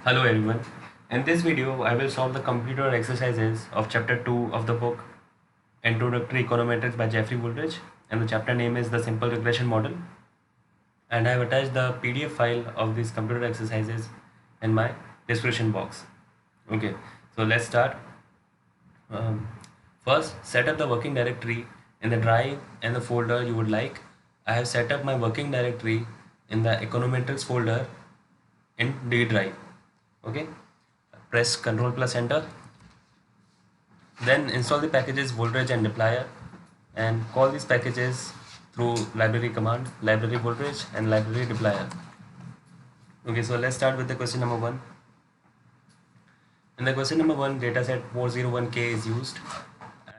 Hello everyone. In this video, I will solve the computer exercises of chapter 2 of the book Introductory Econometrics by Jeffrey Woolridge, and the chapter name is the simple regression model. And I have attached the PDF file of these computer exercises in my description box. Okay, so let's start. Um, First, set up the working directory in the drive and the folder you would like. I have set up my working directory in the econometrics folder in D drive. Okay, press Ctrl plus Enter. Then install the packages voltage and deployer and call these packages through library command, library voltage and library deployer. Okay, so let's start with the question number 1. In the question number 1, dataset 401k is used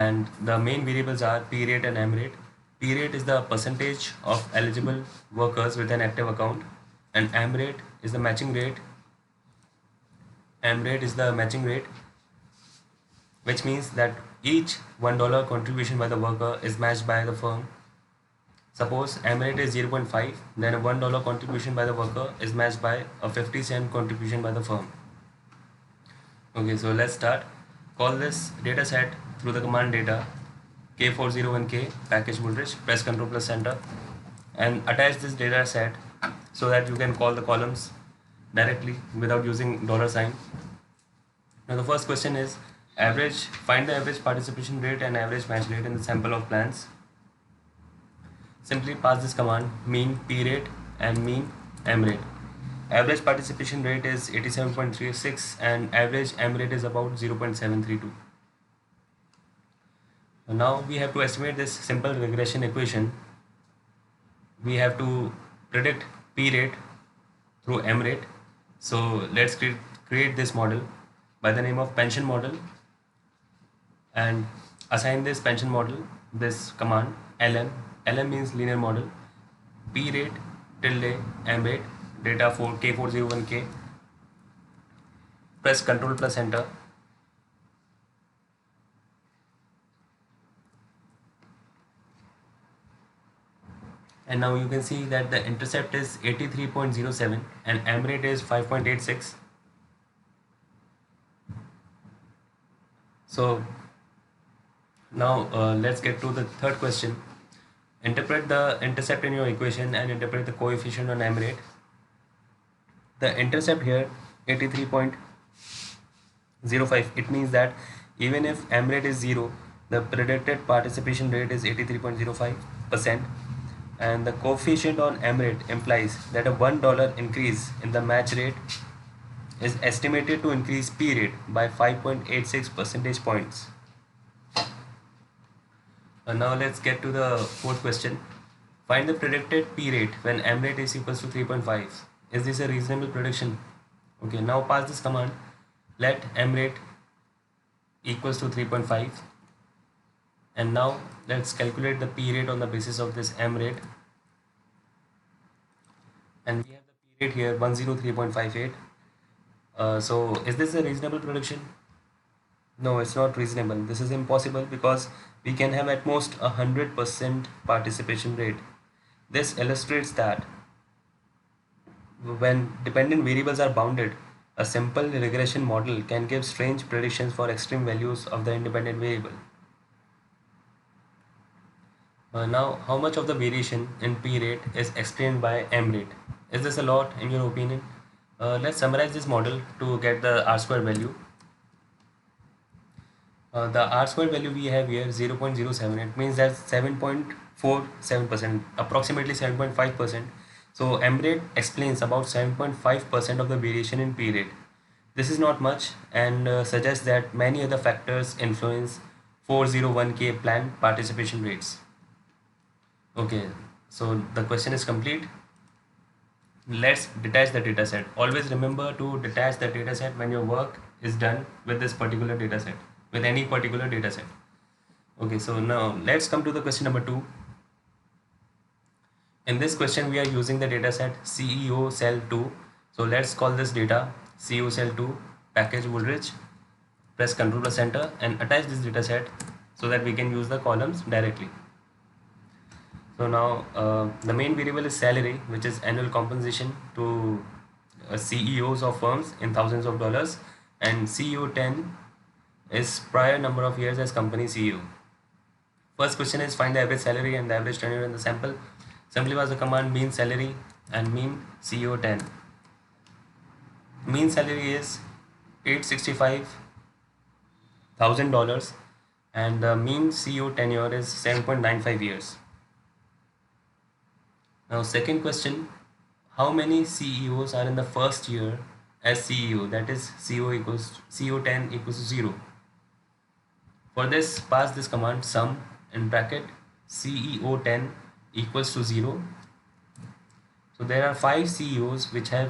and the main variables are P rate and M rate. P rate is the percentage of eligible workers with an active account, and M rate is the matching rate. M rate is the matching rate, which means that each $1 contribution by the worker is matched by the firm. Suppose M rate is 0.5, then a $1 contribution by the worker is matched by a 50-cent contribution by the firm. Okay, so let's start. Call this data set through the command data K401K package voltage, press Ctrl plus Enter and attach this data set so that you can call the columns directly without using $sign. Now the first question is find the average participation rate and average match rate in the sample of plans. Simply pass this command mean P rate and mean M rate. Average participation rate is 87.36 and average M rate is about 0.732. Now we have to estimate this simple regression equation. We have to predict P rate through M rate. So let's create this model by the name of pension model and assign this pension model this command lm. Lm means linear model. P rate tilde M rate data for K401K. Press Ctrl plus Enter. And now you can see that the intercept is 83.07 and M rate is 5.86. So now let's get to the third question. Interpret the intercept in your equation and interpret the coefficient on M rate. The intercept here 83.05, it means that even if M rate is 0, the predicted participation rate is 83.05%, and the coefficient on M rate implies that a $1 increase in the match rate is estimated to increase P rate by 5.86 percentage points. Now let's get to the fourth question. Find the predicted P rate when M rate is equals to 3.5. Is this a reasonable prediction? Okay, now pass this command. Let M rate equals to 3.5. And now let's calculate the P rate on the basis of this M rate. And we have the P rate here 103.58. So is this a reasonable prediction? No, it's not reasonable. This is impossible because we can have at most 100% participation rate. This illustrates that when dependent variables are bounded, a simple regression model can give strange predictions for extreme values of the independent variable. Now, how much of the variation in P rate is explained by M rate? Is this a lot in your opinion? Let's summarize this model to get the R-square value. The R-square value we have here 0.07. It means that 7.47%, approximately 7.5%. So M rate explains about 7.5% of the variation in P rate. This is not much and suggests that many other factors influence 401k plan participation rates. Okay, so the question is complete. Let's detach the dataset. Always remember to detach the dataset when your work is done with this particular dataset, with any particular dataset. Okay, so now let's come to the question number 2. In this question, we are using the dataset CEO cell 2. So let's call this data CEO cell 2 package voltage. Press Ctrl plus Enter and attach this dataset so that we can use the columns directly. So now the main variable is salary, which is annual compensation to CEOs of firms in thousands of dollars, and CEO 10 is prior number of years as company CEO. First question is find the average salary and the average tenure in the sample. Simply was the command mean salary and mean CEO 10. Mean salary is $865,000 and the mean CEO tenure is 7.95 years. Now second question, how many CEOs are in the first year as CEO, that is CEO 10 equals to 0. For this, pass this command sum in bracket CEO 10 equals to 0. So there are 5 CEOs which are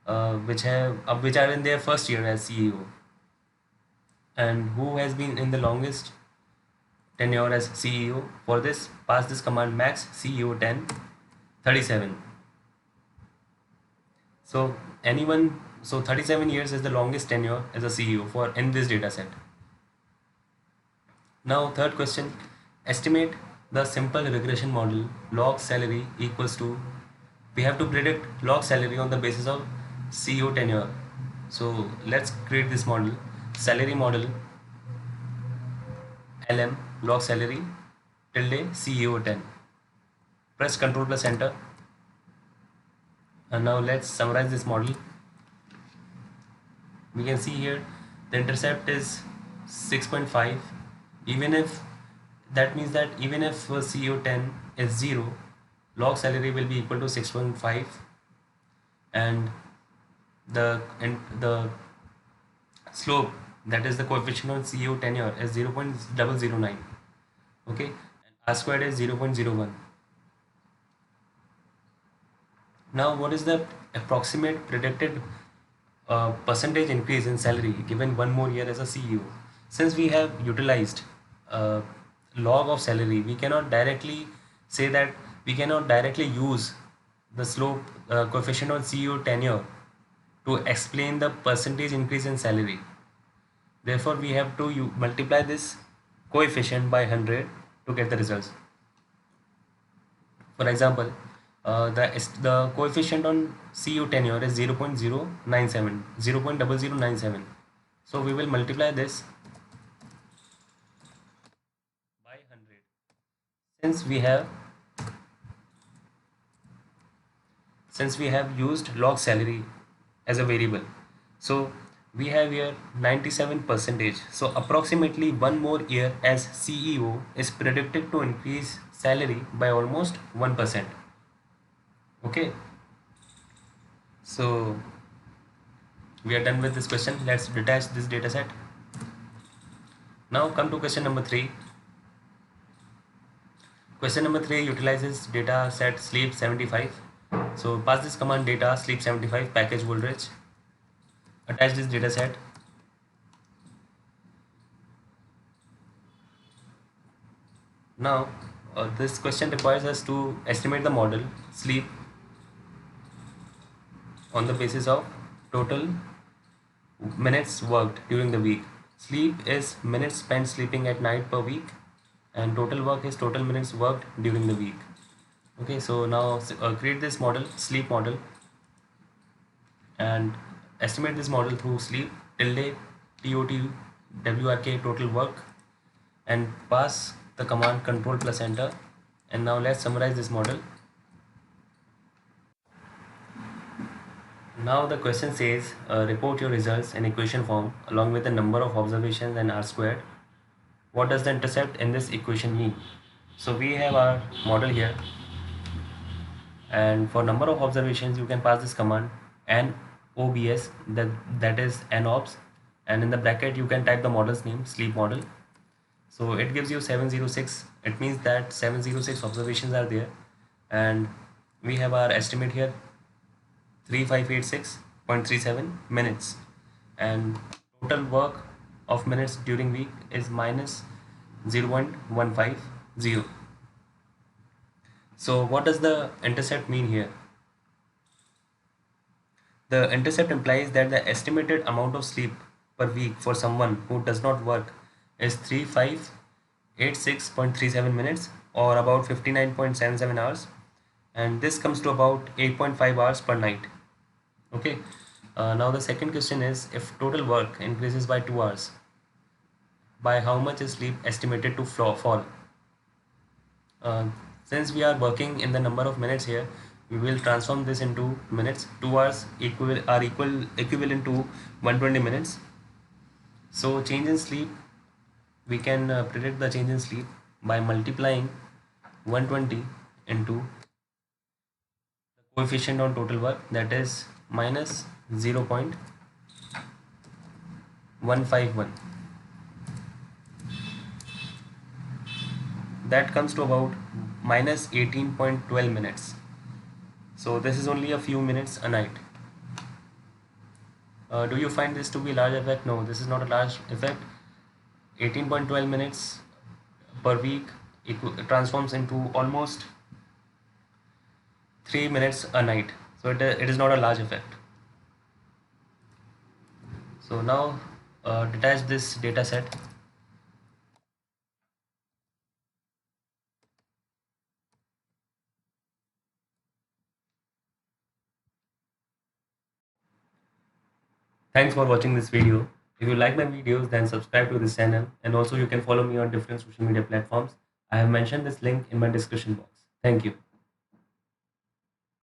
in their first year as CEO, and who has been in the longest tenure as CEO. For this, pass this command max CEO 10 37. So 37 years is the longest tenure as a CEO for in this data set. Now third question, estimate the simple regression model log salary equals to, we have to predict log salary on the basis of CEO tenure. So let's create this model, salary model LM log salary tilde CEO 10. Press Ctrl plus enter. And now let's summarize this model. We can see here the intercept is 6.5. Even if that means that even if CO 10 is 0, log salary will be equal to 6.5, and the slope, that is the coefficient on CO tenure, is 0.009. Okay, and R squared is 0.01. Now what is the approximate predicted percentage increase in salary given one more year as a CEO? Since we have utilized log of salary, we cannot directly say that, we cannot directly use the slope coefficient on CEO tenure to explain the percentage increase in salary. Therefore, we have to multiply this coefficient by 100 to get the results. For example, the coefficient on CU tenure is 0.097, 0.0097. So we will multiply this by 100. Since we have used log salary as a variable, so we have here 97%. So approximately one more year as CEO is predicted to increase salary by almost 1%. Okay, so we are done with this question. Let's detach this data set. Now come to question number 3. Question number 3 utilizes data set sleep 75. So pass this command data sleep 75 package voltage. Attach this data set. Now this question requires us to estimate the model sleep on the basis of total minutes worked during the week. Sleep is minutes spent sleeping at night per week, and total work is total minutes worked during the week. Okay, so now create this model, sleep model, and estimate this model through sleep tilde TOT total work, and pass the command control plus enter. And now let's summarize this model. Now the question says report your results in equation form along with the number of observations and R squared. What does the intercept in this equation mean? So we have our model here, and for number of observations you can pass this command NOBS, that is NOBS, and in the bracket you can type the model's name, sleep model. So it gives you 706. It means that 706 observations are there, and we have our estimate here 3586.37 minutes, and total work of minutes during week is minus 0.150. So what does the intercept mean here? The intercept implies that the estimated amount of sleep per week for someone who does not work is 3586.37 minutes, or about 59.77 hours, and this comes to about 8.5 hours per night. Okay. Now the second question is, if total work increases by 2 hours, by how much is sleep estimated to fall? Uh, since we are working in the number of minutes here, we will transform this into minutes. 2 hours equivalent to 120 minutes. So change in sleep, we can predict the change in sleep by multiplying 120 into the coefficient on total work, that is minus 0.151. That comes to about minus 18.12 minutes. So this is only a few minutes a night. Do you find this to be large effect? No, this is not a large effect. 18.12 minutes per week transforms into almost 3 minutes a night. So it is not a large effect. So now detach this data set. Thanks for watching this video. If you like my videos, then subscribe to this channel, and also you can follow me on different social media platforms. I have mentioned this link in my description box. Thank you.